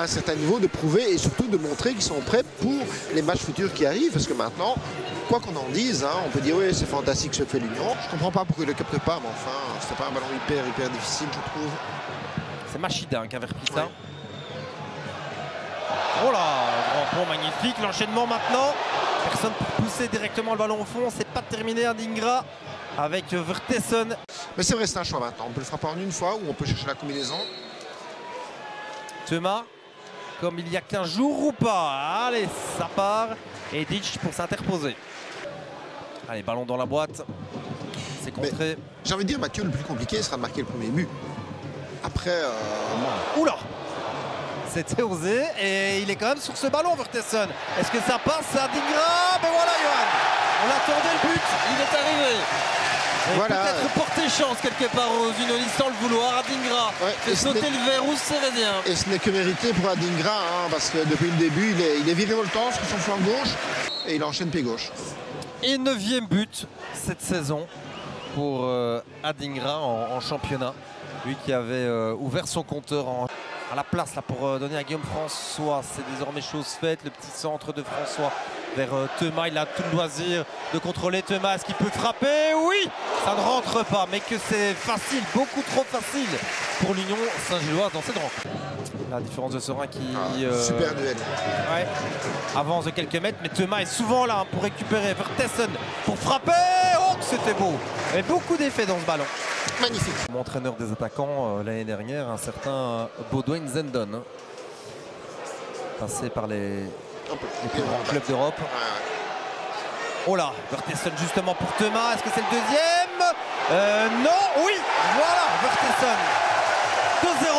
un certain niveau, de prouver et surtout de montrer qu'ils sont prêts pour les matchs futurs qui arrivent. Parce que maintenant, quoi qu'on en dise, hein, on peut dire oui, c'est fantastique ce que fait l'Union. Je comprends pas pourquoi il ne le capte pas, mais enfin, c'était pas un ballon hyper difficile, je trouve. C'est Machida qui avait repris ça. Oh là, grand pont magnifique, l'enchaînement maintenant. Personne pour pousser directement le ballon au fond, c'est pas terminé Adingra avec Vertessen. Mais c'est vrai, c'est un choix maintenant. On peut le frapper en une fois ou on peut chercher la combinaison. Thomas, comme il y a 15 jours ou pas. Allez, ça part. Et Ditch pour s'interposer. Allez, ballon dans la boîte. C'est contré. J'ai envie de dire, Mathieu, le plus compliqué sera de marquer le premier but. Après, Oula! C'était osé et il est quand même sur ce ballon, Vertessen. Est-ce que ça passe à Adingra? Ben voilà, Johan. On attendait le but, il est arrivé. Voilà. Peut-être porter chance quelque part aux unionistes sans le vouloir. Adingra fait sauter le verrou sérénien. Et ce n'est que mérité pour Adingra, hein, parce que depuis le début, il est virevoltant sur son flanc gauche et il enchaîne pied gauche. Et 9e but cette saison pour Adingra en championnat. Lui qui avait ouvert son compteur à la place là, pour donner à Guillaume François. C'est désormais chose faite. Le petit centre de François vers Thomas. Il a tout le loisir de contrôler Thomas. Est-ce qu'il peut frapper? Oui! Ça ne rentre pas, mais que c'est facile, beaucoup trop facile pour l'Union Saint-Gilloise dans cette rencontre. La différence de Serein qui super duel. Ouais, avance de quelques mètres, mais Thomas est souvent là pour récupérer. Vertessen pour frapper. Oh, c'était beau! Il y avait beaucoup d'effets dans ce ballon. Magnifique. Mon entraîneur des attaquants l'année dernière, un certain Baudouin Zendon, hein, passé par les plus grands clubs d'Europe. Oh là, Vertessen justement pour Thomas. Est-ce que c'est le deuxième? Non, oui, voilà, Vertessen. 2-0.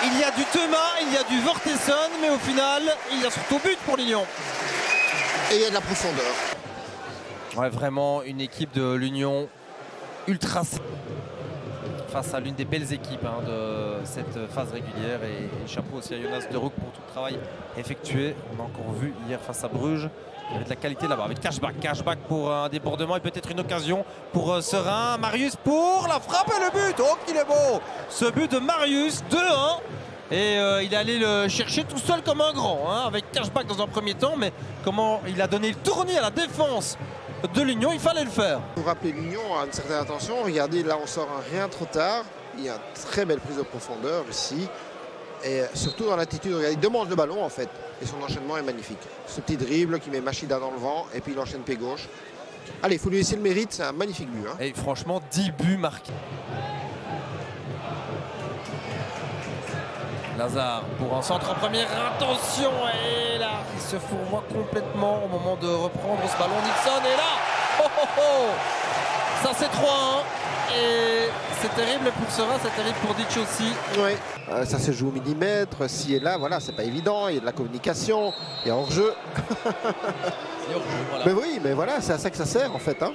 Il y a du Thomas, il y a du Vertessen, mais au final, il y a surtout but pour l'Union. Et il y a de la profondeur. Ouais, vraiment une équipe de l'Union ultra face à l'une des belles équipes hein, de cette phase régulière. Et chapeau aussi à Jonas de Rook pour tout le travail effectué. On a encore vu hier face à Bruges. Il y avait de la qualité là-bas avec Cashback. Cashback pour un débordement et peut-être une occasion pour Serein. Marius pour la frappe et le but. Oh, qu'il est beau! Ce but de Marius, 2-1. Et il est allé le chercher tout seul comme un grand, hein, avec Cashback dans un premier temps. Mais comment il a donné le tournis à la défense de l'Union, il fallait le faire. Pour rappeler l'Union à une certaine attention, regardez, là on sort un rien trop tard. Il y a une très belle prise de profondeur ici. Et surtout dans l'attitude, il demande le ballon en fait. Et son enchaînement est magnifique. Ce petit dribble qui met Machida dans le vent et puis il enchaîne pied gauche. Allez, il faut lui laisser le mérite, c'est un magnifique but. Hein. Et franchement, 10 buts marqués. Lazare pour un centre en première intention. Et là, il se fourvoie complètement au moment de reprendre ce ballon. Nixon est là. Oh, oh, oh. Ça, c'est 3-1. Et c'est terrible pour Serein, c'est terrible pour Ditch aussi. Oui, ça se joue au millimètre. Si et là, voilà, c'est pas évident. Il y a de la communication, il y a hors-jeu. Voilà. Mais oui, mais voilà, c'est à ça que ça sert en fait. Hein.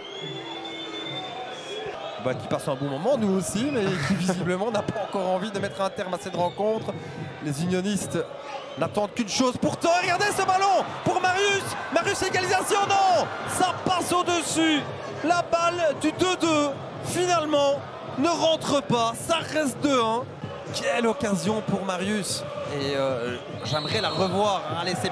Bah, qui passe un bon moment, nous aussi, mais qui visiblement n'a pas encore envie de mettre un terme à cette rencontre. Les unionistes n'attendent qu'une chose. Pourtant, regardez ce ballon pour Marius. Marius, égalisation, non. Ça passe au-dessus. La balle du 2-2, finalement, ne rentre pas. Ça reste 2-1. Quelle occasion pour Marius. Et j'aimerais la revoir. Allez, c'est